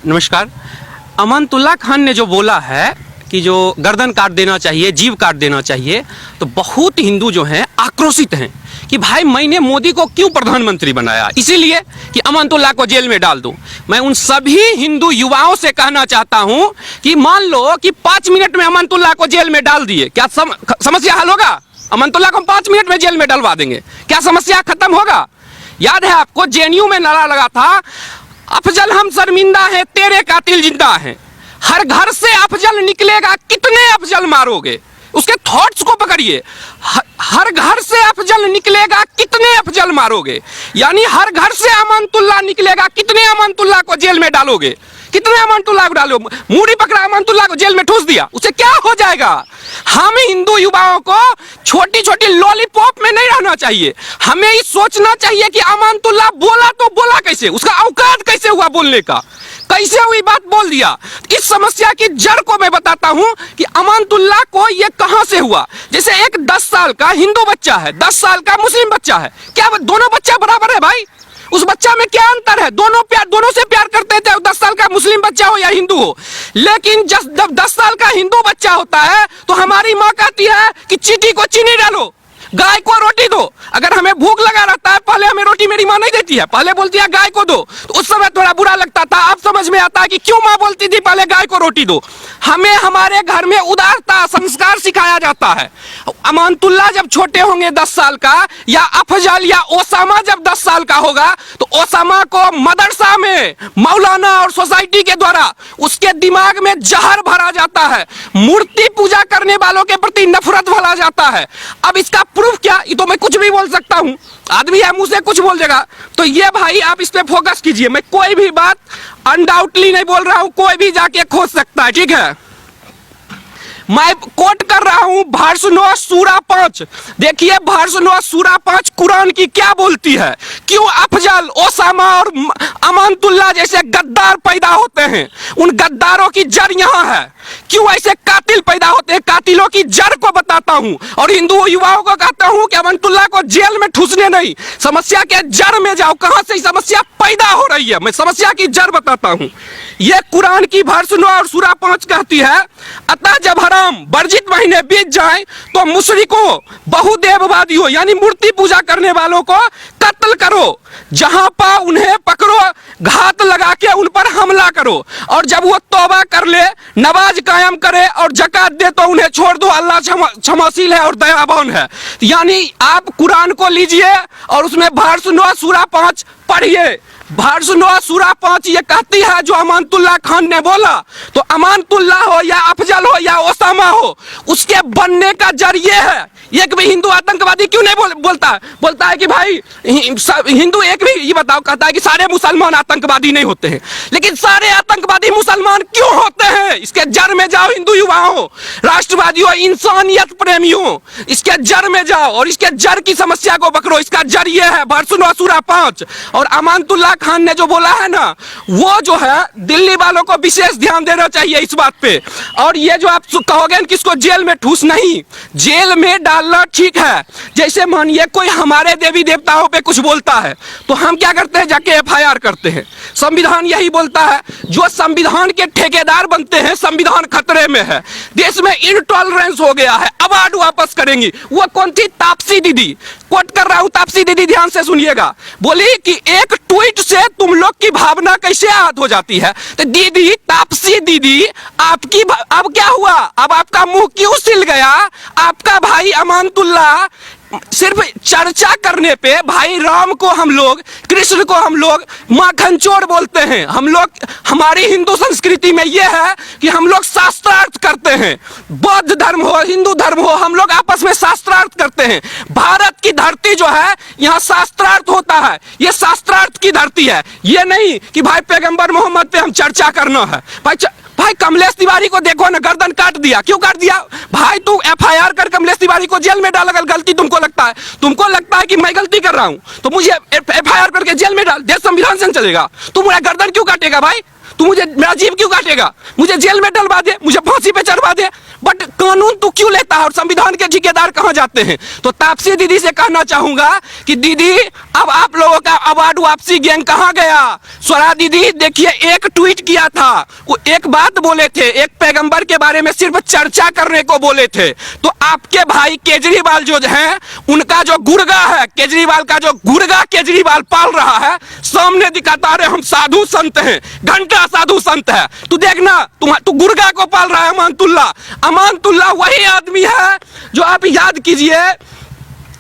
नमस्कार। अमानतुल्लाह खान ने जो बोला है कि जो गर्दन काट देना चाहिए, जीभ काट देना चाहिए, तो बहुत हिंदू जो हैं आक्रोशित हैं कि भाई मैंने मोदी को क्यों प्रधानमंत्री बनाया, इसीलिए कि अमानतुल्लाह को जेल में डाल दूं। मैं उन सभी हिंदू युवाओं से कहना चाहता हूं कि मान लो कि 5 मिनट में अमानतुल्लाह को जेल में डाल दिए, क्या समस्या हल होगा? अमानतुल्लाह को हम 5 मिनट में जेल में डलवा देंगे, क्या समस्या खत्म होगा? याद है आपको जेएनयू में नारा लगा था, अफजल हम शर्मिंदा हैं, तेरे कातिल जिंदा हैं। हर घर से अफजल निकलेगा, कितने अफजल मारोगे? उसके थॉट्स को पकड़िए। हर घर से अफजल निकलेगा, कितने अफजल मारोगे? यानी हर घर से अमानतुल्लाह निकलेगा, कितने अमानतुल्लाह को जेल में डालोगे? कितने अमानतुल्लाह को डालो? मूडी पकड़ा, अमानतुल्लाह को जेल में ठूस दिया, उसे क्या हो जाएगा? हम हिंदू युवाओं को छोटी छोटी लॉलीपॉप में नहीं रहना चाहिए। हमें ये सोचना चाहिए कि अमानतुल्लाह बोला तो बोला कैसे, उसका औकात कैसे हुआ बोलने का, कैसे हुई बात बोल दिया। इस समस्या की जड़ को मैं बताता हूं कि अमानतुल्लाह को ये कहां से हुआ। जैसे एक 10 साल का हिंदू बच्चा है, 10 साल का मुस्लिम बच्चा है, क्या दोनों बच्चा बराबर है भाई? उस बच्चा में क्या अंतर है? दोनों से प्यार करते थे, 10 साल का मुस्लिम बच्चा हो या हिंदू हो। लेकिन जब 10 साल का हिंदू बच्चा होता है तो हमारी माँ कहती है कि चींटी को चीनी डालो, गाय को रोटी दो। अगर हमें भूख लगा रहता है, पहले हमें रोटी मेरी माँ नहीं देती है, पहले बोलती है गाय को दो, तो उस समय थोड़ा बुरा लगता था। अब समझ में आता है कि क्यों माँ बोलती थी पहले गाय को रोटी दो। हमें हमारे घर में उदारता संस्कार सिखाया जाता है। अमानतुल्लाह जब छोटे होंगे 10 साल का, या अफजल या ओसामा जब 10 साल का होगा, तो ओसामा को मदरसा में मौलाना और सोसाइटी के द्वारा उसके दिमाग में जहर भरा जाता है, मूर्ति पूजा करने वालों के प्रति नफरत भरा जाता है। अब इसका प्रूफ क्या? ये तो मैं कुछ भी बोल सकता हूं, आदमी है मुंह से कुछ बोल देगा। तो ये भाई आप इस पे फोकस कीजिए, मैं कोई भी बात अनडाउटली नहीं बोल रहा हूं, कोई भी जाके खोज सकता है, ठीक है? मैं कोट कर रहा हूं भार्सनोह सूरा 5। देखिए भार्सनोह सूरा 5 कुरान की क्या बोलती है। क्यों अफजल, ओसामा और अमानतुल्लाह जैसे गद्दार पैदा होते हैं? उन गद्दारों की जड़ यहां है। क्यों ऐसे कातिल पैदा होते हैं? कातिलों की जड़ को बताता हूं और हिंदू युवाओं को कहता हूं कि अमानतुल्लाह को जेल में ठूसने नहीं, समस्या के जड़ में जाओ, कहां से समस्या पैदा हो रही है, मैं समस्या की जड़ बताता हूं। यह कुरान की भार्सनोह और सूरा 5 कहती है, अतः जब हराम वर्जित महीने बीत जाएं तो मुशरिकों, बहुदेववादियों यानी मूर्ति पूजा करने वालों को कत्ल करो, जहां पा उन्हें पकड़ो, घात लगा के उन पर हमला करो, और जब वो तौबा कर ले, नमाज कायम करे और ज़कात दे तो उन्हें छोड़ दो, अल्लाह क्षमाशील है और दयावान है। यानी आप कुरान को लीजिए और उसमें भार्सनोह सूरा 5 पढ़िए। भार्सनोह सूरा 5 ये कहती है जो अमानतुल्लाह खान ने बोला, तो अमानतुल्लाह हो या अफजल हो या ओसामा हो, उसके बनने का जड़ ये है। एक भी हिंदू आतंकवादी क्यों नहीं बोलता है कि भाई हिंदू, एक भी ये बताओ, कहता है कि सारे मुसलमान आतंकवादी नहीं होते हैं, लेकिन सारे आतंकवादी मुसलमान क्यों होते हैं? इसके जड़ में जाओ हिंदू युवाओं, राष्ट्रवादियों, इंसानियत प्रेमियों, इसके जड़ में जाओ और इसके जड़ की समस्या को पकड़ो। इसका जड़ ये है भार्सनोह सूरा 5। और अमानतुल्लाह खान ने जो बोला है ना, वो जो है दिल्ली वालों को विशेष ध्यान देना चाहिए इस बात पे। और ये जो आप कहोगे कि इसको जेल में ठूस, नहीं, जेल में डालना ठीक है। जैसे मानिए कोई हमारे देवी देवताओं पे कुछ बोलता है तो हम क्या करते हैं, जाके एफआईआर करते हैं। संविधान यही बोलता है, जो संविधान के ठेकेदार बनते हैं, संविधान खतरे में है, देश में इनटॉलरेंस हो गया है, अवार्ड वापस करेंगी। वो कौन थी? तापसी दीदी। कोट कर रहा हूं, तापसी दीदी ध्यान से सुनिएगा। बोली कि एक ट्वीट से तुम लोग की भावना कैसे आहत हो जाती है। तो दीदी, तापसी दीदी, आपकी अब क्या हुआ? अब आपका मुंह क्यों सिल गया? आपका भाई अमानतुल्लाह सिर्फ चर्चा करने पे भाई राम को हम लोग, कृष्ण को हम लोग माखन चोर बोलते हैं। हम लोग, हमारी हिंदू संस्कृति में यह है कि हम लोग शास्त्रार्थ करते हैं। बौद्ध धर्म हो, हिंदू धर्म हो, हम लोग आपस में शास्त्रार्थ करते हैं। भारत की धरती जो है, यहाँ शास्त्रार्थ होता है, ये शास्त्रार्थ की धरती है। ये नहीं कि भाई पैगंबर मोहम्मद पे हम चर्चा करना है। भाई कमलेश तिवारी को देखो ना, गर्दन काट दिया। क्यों काट दिया? भाई तू एफआईआर कर, कमलेश तिवारी को जेल में डाल। अगर गलती तुमको लगता है कि मैं गलती कर रहा हूं तो मुझे एफआईआर करके जेल में डाल, देश संविधान से चलेगा। तू मेरा गर्दन क्यों काटेगा भाई? तू मुझे मेरा जीव क्यों काटेगा, मुझे जेल में डलवा दे, मुझे फांसी पे चढ़वा दे, बट कानून तू क्यों लेता है और संविधान के ठेकेदार कहां जाते हैं। तो तापसी दीदी से कहना चाहूंगा कि दीदी अब आप लोगों का अवार्ड वापसी गैंग कहां गया। स्वरा दीदी देखिए एक ट्वीट किया था, वो एक बात बोले थे, एक पैगंबर के बारे में सिर्फ चर्चा करने को बोले थे। तो आपके भाई केजरीवाल जो हैं उनका जो गुर्गा है, केजरीवाल का जो गुर्गा केजरीवाल पाल रहा है, सामने दिखाता रहे हम साधु संत हैं, घंटा साधु संत है। तू देखना तू गुर्गा को पाल रहा है। अमानतुल्लाह वही आदमी है जो आप याद कीजिए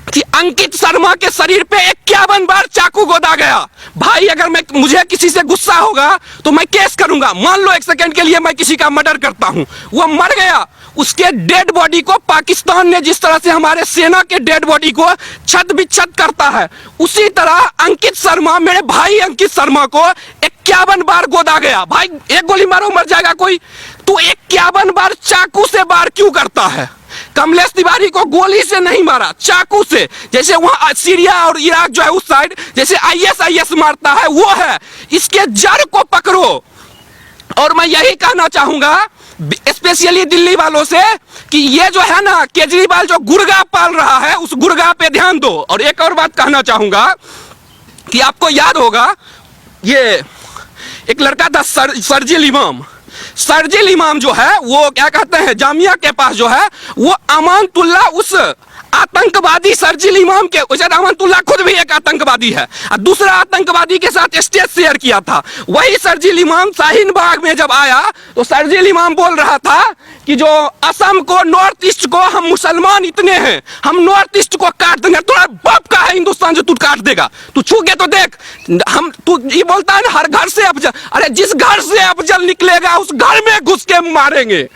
कि अंकित शर्मा के शरीर पे 51 बार चाकू गोदा गया। भाई अगर मुझे किसी से गुस्सा होगा तो मैं केस करूंगा। मान लो एक सेकंड के लिए मैं किसी का मर्डर करता हूं, वो मर गया, उसके डेड बॉडी को पाकिस्तान ने जिस तरह से हमारे सेना के डेड बॉडी को छत बिछत करता है, उसी तरह अंकित शर्मा, मेरे भाई अंकित शर्मा को 51 बार गोदा गया। भाई एक गोली मारो मर जाएगा कोई, तू 51 बार चाकू से वार क्यों करता है। कमलेश तिवारी को गोली से नहीं मारा, चाकू से, जैसे वहां सीरिया और इराक जो है उस साइड जैसे आईएसआईएस मारता है वो है। इसके जड़ को पकड़ो। और मैं यही कहना चाहूंगा स्पेशली दिल्ली वालों से कि ये जो है ना केजरीवाल जो गुर्गा पाल रहा है उस गुर्गा पे ध्यान दो। और एक और बात कहना चाहूंगा कि आपको याद होगा ये एक लड़का था शर्जील इमाम जो है वो क्या कहते हैं जामिया के पास जो है वो अमानतुल्लाह उस आतंकवादी शर्जील इमाम के, अमानतुल्लाह खुद भी एक आतंकवादी है, दूसरा आतंकवादी के साथ स्टेज शेयर किया था। वही शर्जील इमाम शाहीन बाग में जब आया तो शर्जील इमाम बोल रहा था कि जो असम को, नॉर्थ ईस्ट को, हम मुसलमान इतने हैं, हम नॉर्थ ईस्ट को काट देंगे। तुम्हारा बाप का है हिंदुस्तान जो तू काट देगा, तू छू के तो देख। हम तू ये बोलता है ना हर घर से अफजल, अरे जिस घर से अफजल निकलेगा उस घर में घुस के मारेंगे।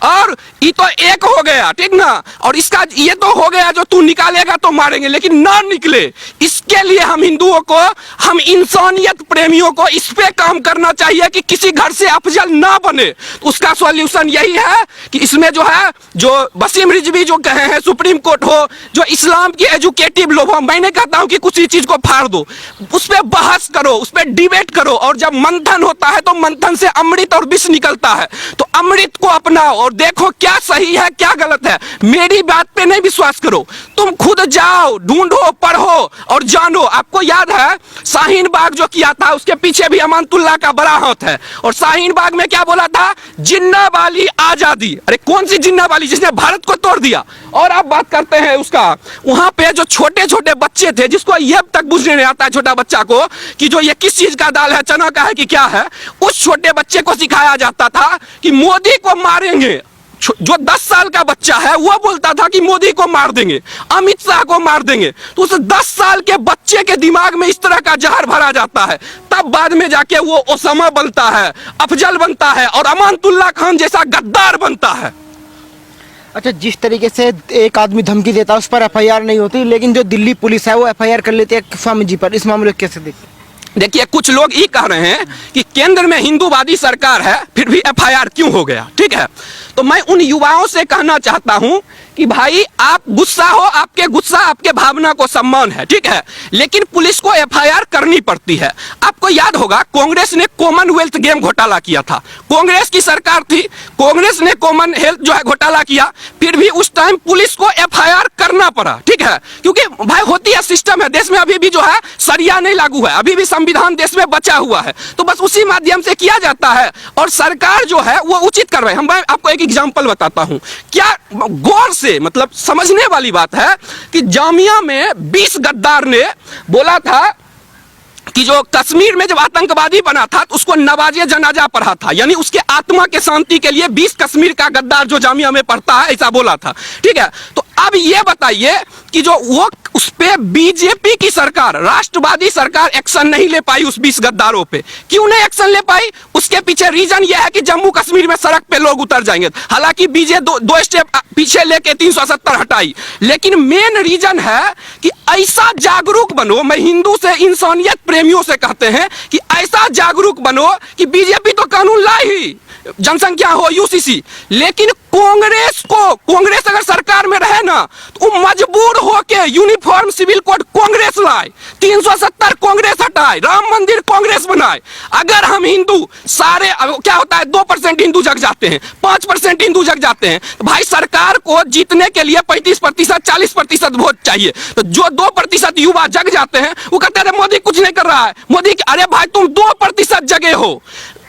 और ये तो एक हो गया, ठीक ना, और इसका ये तो हो गया जो तू निकालेगा तो मारेंगे, लेकिन ना निकले इसके लिए हम हिंदुओं को, हम इंसानियत प्रेमियों को इस पे काम करना चाहिए कि किसी घर से अफजल ना बने। तो उसका सॉल्यूशन यही है कि इसमें जो है जो वसीम रिजवी जो कहे हैं सुप्रीम कोर्ट हो, जो इस्लाम की एजुकेटिव लोग हो, मैंने कहता हूं कि कुछ ही चीज को फाड़ दो, उस पर बहस करो, उस पर डिबेट करो। और जब मंथन होता है तो मंथन से अमृत और विष निकलता है, तो अमृत को अपनाओ और देखो क्या सही है क्या गलत है। मेरी बात पे नहीं विश्वास करो, तुम खुद जाओ, ढूंढो, पढ़ो और जानो। आपको याद है शाहीन बाग जो किया था उसके पीछे भी अमानतुल्लाह का बड़ा हाथ है। और शाहीन बाग में क्या बोला था, जिन्ना वाली आजादी। अरे कौन सी जिन्ना वाली जिसने भारत को तोड़ दिया। और आप बात करते हैं उसका, वहां पे जो छोटे छोटे बच्चे थे जिसको ये अब तक बुझने नहीं आता है छोटा बच्चा को कि जो ये किस चीज का दाल है, चना का है कि क्या है, उस छोटे बच्चे को सिखाया जाता था कि मोदी को मारेंगे। जो 10 साल का बच्चा है वो बोलता था कि मोदी को मार देंगे, अमित शाह को मार देंगे। तो उस 10 साल के बच्चे के दिमाग में इस तरह का जहर भरा जाता है, तब बाद में जाके वो ओसामा बनता है, अफजल बनता है और अमानतुल्लाह खान जैसा गद्दार बनता है। अच्छा, जिस तरीके से एक आदमी धमकी देता है उस पर एफआईआर नहीं होती, लेकिन जो दिल्ली पुलिस है वो एफआईआर कर लेती है स्वामी जी पर, इस मामले को कैसे देखते? देखिए कुछ लोग ये कह रहे हैं कि केंद्र में हिंदूवादी सरकार है फिर भी एफआईआर क्यों हो गया, ठीक है। तो मैं उन युवाओं से कहना चाहता हूं कि भाई आप गुस्सा हो, आपके गुस्सा आपके भावना को सम्मान है, ठीक है, लेकिन पुलिस को एफआईआर करनी पड़ती है। आपको याद होगा कांग्रेस ने कॉमनवेल्थ गेम घोटाला किया था, कांग्रेस की सरकार थी, कांग्रेस ने कॉमनवेल्थ जो है घोटाला किया, फिर भी उस टाइम पुलिस को एफआईआर करना पड़ा, ठीक है, क्योंकि भाई होती है सिस्टम है, देश में अभी भी जो है सरिया नहीं लागू है, अभी भी संविधान देश में बचा हुआ है, तो बस उसी माध्यम से किया जाता है और सरकार जो है वो उचित कर रही है। मैं आपको एक एग्जांपल बताता हूं, क्या गौर से मतलब समझने वाली बात है कि जामिया में 20 गद्दार ने बोला था कि जो कश्मीर में जब आतंकवादी बना था तो उसको नवाजे जनाजा पढ़ा था, यानी उसके आत्मा के शांति के लिए 20 कश्मीर का गद्दार जो जामिया में पढ़ता है ऐसा बोला था, ठीक है। तो अब ये बताइए कि जो वो उस पे बीजेपी की सरकार, राष्ट्रवादी सरकार एक्शन नहीं ले पाई उस 20 गद्दारों पे। क्यों नहीं एक्शन ले पाई? उसके पीछे रीजन ये है कि जम्मू कश्मीर में सड़क पे लोग उतर जाएंगे। हालांकि बीजेपी दो स्टेप पीछे लेके 370 हटाई, लेकिन मेन रीजन है कि ऐसा जागरूक बनो, मैं हिंदू से इंसानियत प्रेमियों से कहते हैं कि ऐसा जागरूक बनो कि बीजेपी तो कानून लाई ही, जनसंख्या हो यूसीसी, लेकिन कांग्रेस अगर सरकार में रहे ना तो मजबूर होके यूनिफॉर्म सिविल कोड कांग्रेस लाए, 370 कांग्रेस हटाए, राम मंदिर कांग्रेस बनाए। अगर हम हिंदू सारे, क्या होता है 2% हिंदू जग जाते हैं, 5% हिंदू जग जाते हैं, तो भाई सरकार को जीतने के लिए 35% 40% वोट चाहिए। तो जो 2% युवा जग जाते हैं वो कहते हैं मोदी कुछ नहीं कर रहा है, मोदी, अरे भाई तुम 2% जगे हो,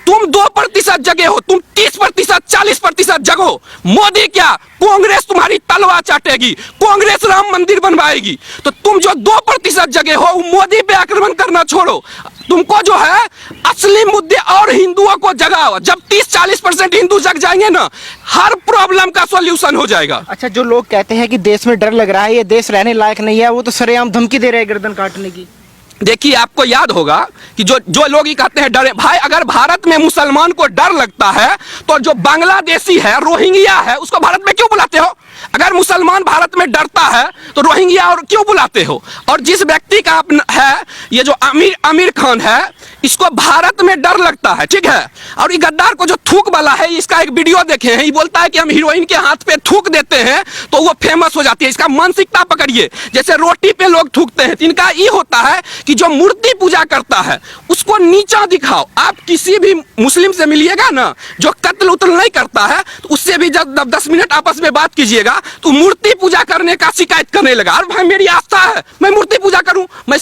तुम 2% जगे हो, तुम 30% 40% जगो। मोदी क्या, कांग्रेस तुम्हारी तलवार चाटेगी, कांग्रेस राम मंदिर बनवाएगी। तो तुम जो 2% जगे हो मोदी पे आक्रमण करना छोड़ो, तुमको जो है असली मुद्दे और हिंदुओं को जगाओ। जब 30-40% हिंदू जग जाएंगे ना, हर प्रॉब्लम का सॉल्यूशन हो जाएगा। अच्छा, जो लोग कहते हैं कि देश में डर लग रहा है, ये देश रहने लायक नहीं है, वो तो सरेआम धमकी दे रहे हैं गर्दन काटने की। देखिए, आपको याद होगा कि जो लोग ये कहते हैं डरे, भाई अगर भारत में मुसलमान को डर लगता है तो जो बांग्लादेशी है, रोहिंग्या है, उसको भारत में क्यों बुलाते हो? अगर मुसलमान भारत में डरता है तो रोहिंग्या और क्यों बुलाते हो? और जिस व्यक्ति का है ये जो आमिर खान है, इसको भारत में डर लगता है, ठीक है। और ये गद्दार को जो थूक वाला है, इसका एक वीडियो देखे हैं, ये बोलता है कि हम हीरोइन के हाथ पे थूक देते हैं तो वो फेमस हो जाती है। इसका मानसिकता पकड़िए, जैसे रोटी पे लोग थूकते हैं, इनका ये होता है कि जो मूर्ति पूजा करता है उसको नीचा दिखाओ। आप किसी भी मुस्लिम से मिलिएगा ना जो कत्ल उतल नहीं करता है, तो उससे भी जब 10 मिनट आपस में बात कीजिएगा तो मूर्ति पूजा करने का शिकायत करने लगा। अरे भाई मेरी आस्था है, मैं मूर्ति पूजा करूं, मैं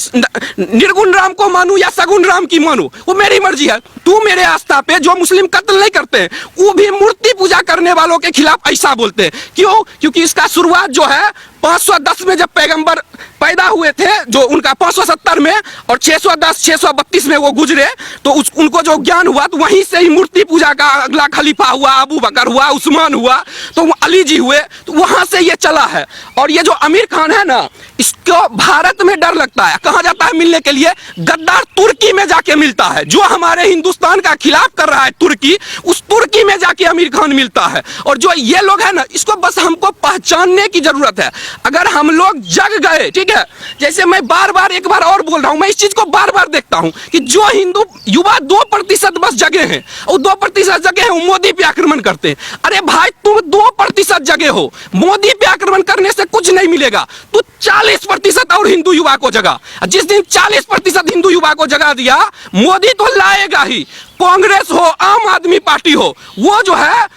निर्गुण राम को मानूं या सगुण राम की मानूं, वो मेरी मर्जी है। तू मेरे आस्था पे, जो मुस्लिम कत्ल नहीं करते हैं वो भी मूर्ति पूजा करने वालों के खिलाफ ऐसा बोलते हैं। क्यों? क्योंकि इसका शुरुआत जो है 510 में जब पैगंबर पैदा हुए थे, जो उनका 570 में और 610 632 में वो गुजरे, तो उनको जो ज्ञान हुआ तो वहीं से ही मूर्ति पूजा का अगला खलीफा हुआ, अबू बकर हुआ, उस्मान हुआ, तो अली जी हुए, तो वहां से ये चला है। और ये जो आमिर खान है ना, इसको भारत में डर लगता है। कहाँ जाता है मिलने के लिए? गद्दार तुर्की में जाके मिलता है। जो हमारे हिंदुस्तान का खिलाफ कर रहा है तुर्की, उस तुर्की में जाके आमिर खान मिलता है। और जो ये लोग है ना, इसको बस हमको पहचानने की जरूरत है। अगर हम लोग जग गए, ठीक है, जैसे मैं बार-बार एक बार और बोल रहा हूं, मैं इस चीज को बार-बार देखता हूं कि जो हिंदू युवा 2% बस जगे हैं, और 2% जगे हैं वो मोदी पे आक्रमण करते हैं। अरे भाई तुम 2% जगे हो, मोदी पे आक्रमण करने से कुछ नहीं मिलेगा। तू 40% और हिंदू युवा को जगा। जिस दिन 40% हिंदू युवा को जगा दिया, मोदी तो लाएगा ही। कांग्रेस हो, आम आदमी पार्टी हो, वो जो है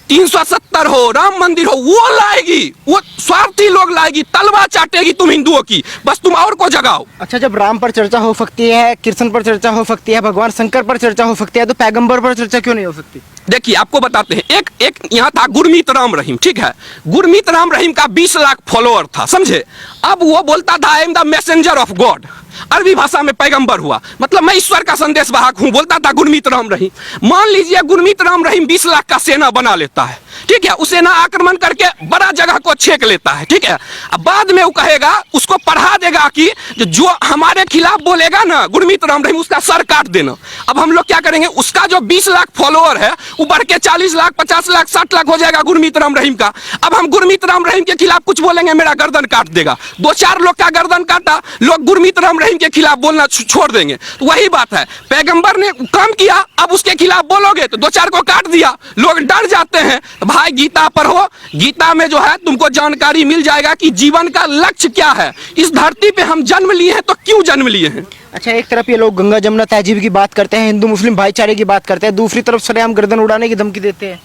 370 हो, राम मंदिर हो, वो लाएगी। वो स्वार्थी लोग लाएगी, तलवार चाटेगी तुम हिंदुओं की, बस तुम और को जगाओ। अच्छा, जब राम पर चर्चा हो सकती है, कृष्ण पर चर्चा हो सकती है, भगवान शंकर पर चर्चा हो सकती है, तो पैगंबर पर चर्चा क्यों नहीं हो सकती? देखिए, आपको बताते हैं, एक यहाँ था गुरमीत राम रहीम, ठीक है। गुरमीत राम रहीम का 20 लाख फॉलोअर था, समझे। अब वो बोलता था I am the messenger of God, अरबी भाषा में पैगंबर हुआ, मतलब मैं ईश्वर का संदेश वाहक हूं, बोलता था गुरमीत राम रहीम। मान लीजिए गुरमीत राम रहीम 20 लाख का सेना बना लेता है, ठीक है। उस सेना आक्रमण करके बड़ा जगह को छेक लेता है, ठीक है। अब बाद में वो कहेगा, उसको पढ़ा देगा कि जो हमारे खिलाफ बोलेगा ना गुरमीत राम रहीम, उसका सर काट देना। अब हम लोग क्या करेंगे, उसका जो 20 लाख फॉलोअर है वो बढ़ के 40 लाख 50 लाख 60 लाख हो जाएगा गुरमीत राम रहीम का। अब हम गुरमीत राम रहीम के खिलाफ कुछ बोलेंगे, मेरा गर्दन काट देगा। 2-4 लोग का गर्दन काटा, लोग गुरमीत राम रहीम के खिलाफ बोलना छोड़ देंगे। तो वही बात है, पैगंबर ने काम किया, अब उसके खिलाफ बोलोगे तो 2-4 को काट दिया, लोग डर जाते हैं। भाई गीता पढ़ो, गीता में जो है तुमको जानकारी मिल जाएगा कि जीवन का लक्ष्य क्या है। इस धरती पे हम जन्म लिए हैं तो क्यों जन्म लिए हैं। अच्छा, एक तरफ ये लोग गंगा जमुना तहजीब की बात करते हैं, हिंदू मुस्लिम भाईचारे की बात करते हैं, दूसरी तरफ सरेआम गर्दन उड़ाने की धमकी देते हैं।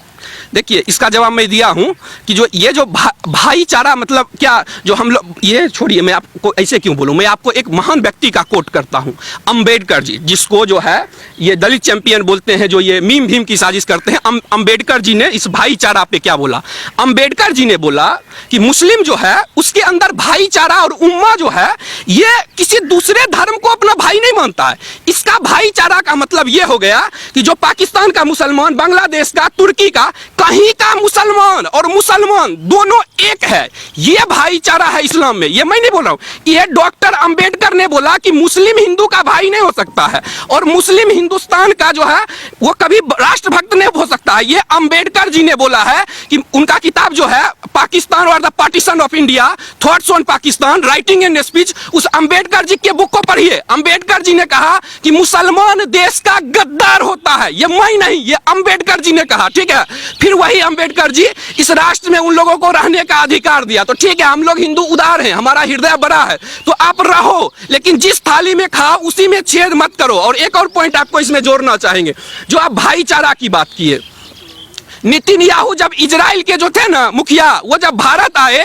देखिए, इसका जवाब मैं दिया हूं कि जो ये जो भाईचारा मतलब क्या, जो हम लोग, ये छोड़िए, मैं आपको ऐसे क्यों बोलूं। मैं आपको एक महान व्यक्ति का कोट करता हूं, अंबेडकर जी, जिसको जो है ये दलित चैंपियन बोलते हैं, जो ये मीम भीम की साजिश करते हैं। अंबेडकर जी ने इस भाईचारा पे क्या बोला? अंबेडकर जी ने बोला कि मुस्लिम जो है उसके अंदर भाईचारा और उम्मा जो है, ये किसी दूसरे धर्म को अपना भाई नहीं मानता है। इसका भाईचारा का मतलब ये हो गया कि जो पाकिस्तान का मुसलमान, बांग्लादेश का, तुर्की का, कहीं का मुसलमान और मुसलमान दोनों एक है, ये भाईचारा है इस्लाम में। ये मैं नहीं बोल रहा हूं, ये डॉक्टर अंबेडकर ने बोला कि मुस्लिम हिंदू का भाई नहीं हो सकता है और मुस्लिम हिंदुस्तान का जो है वो कभी राष्ट्रभक्त नहीं हो सकता है। ये अंबेडकर जी ने बोला है कि उनका किताब जो है पाकिस्तान और the partition of India, thoughts on Pakistan, writing and speech, उस अंबेडकर जी के बुक को पढ़िए। अंबेडकर जी ने कहा कि मुसलमान देश का गद्दार होता है। ये मैं नहीं, ये अंबेडकर जी ने कहा, ठीक है। फिर वही अंबेडकर जी इस राष्ट्र में उन लोगों को रहने का अधिकार दिया। तो ठीक है, हम लोग हिंदू उदार हैं, हमारा हृदय बड़ा है, तो आप रहो, लेकिन जिस थाली में खाओ उसी में छेद मत करो। और एक और पॉइंट आपको इसमें जोड़ना चाहेंगे, जो आप भाईचारा की बात किए, नेतन्याहू जब इजराइल के जो थे ना मुखिया, वो जब भारत आए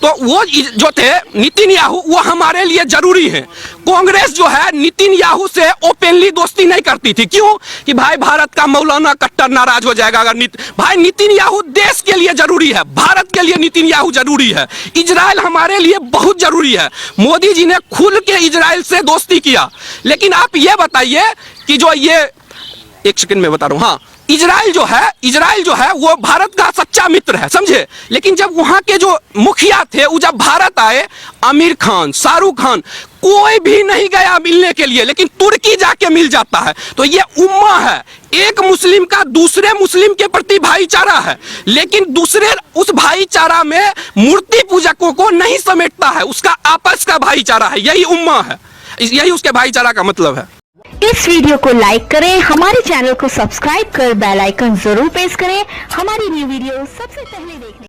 तो वो जो थे नेतन्याहू, वो हमारे लिए जरूरी है। कांग्रेस जो है नेतन्याहू से ओपनली दोस्ती नहीं करती थी। क्यों? कि भाई भारत का मौलाना कट्टर नाराज हो जाएगा अगर भाई नेतन्याहू देश के लिए जरूरी है, भारत के लिए नेतन्याहू जरूरी है, इजराइल हमारे लिए बहुत जरूरी है। मोदी जी ने खुल के इजराइल से दोस्ती किया। लेकिन आप ये बताइए कि जो ये, एक सेकंड में बता रहा हूं, हाँ, इजराइल जो है वो भारत का सच्चा मित्र है, समझे। लेकिन जब वहां के जो मुखिया थे वो जब भारत आए, आमिर खान, शाहरुख खान, कोई भी नहीं गया मिलने के लिए, लेकिन तुर्की जाके मिल जाता है। तो ये उम्मा है, एक मुस्लिम का दूसरे मुस्लिम के प्रति भाईचारा है, लेकिन दूसरे उस भाईचारा में मूर्ति पूजकों को नहीं समेटता है, उसका आपस का भाईचारा है। यही उम्मा है, यही उसके भाईचारा का मतलब है। इस वीडियो को लाइक करें, हमारे चैनल को सब्सक्राइब कर बेल आइकन जरूर प्रेस करें हमारी न्यू वीडियो सबसे पहले देखने।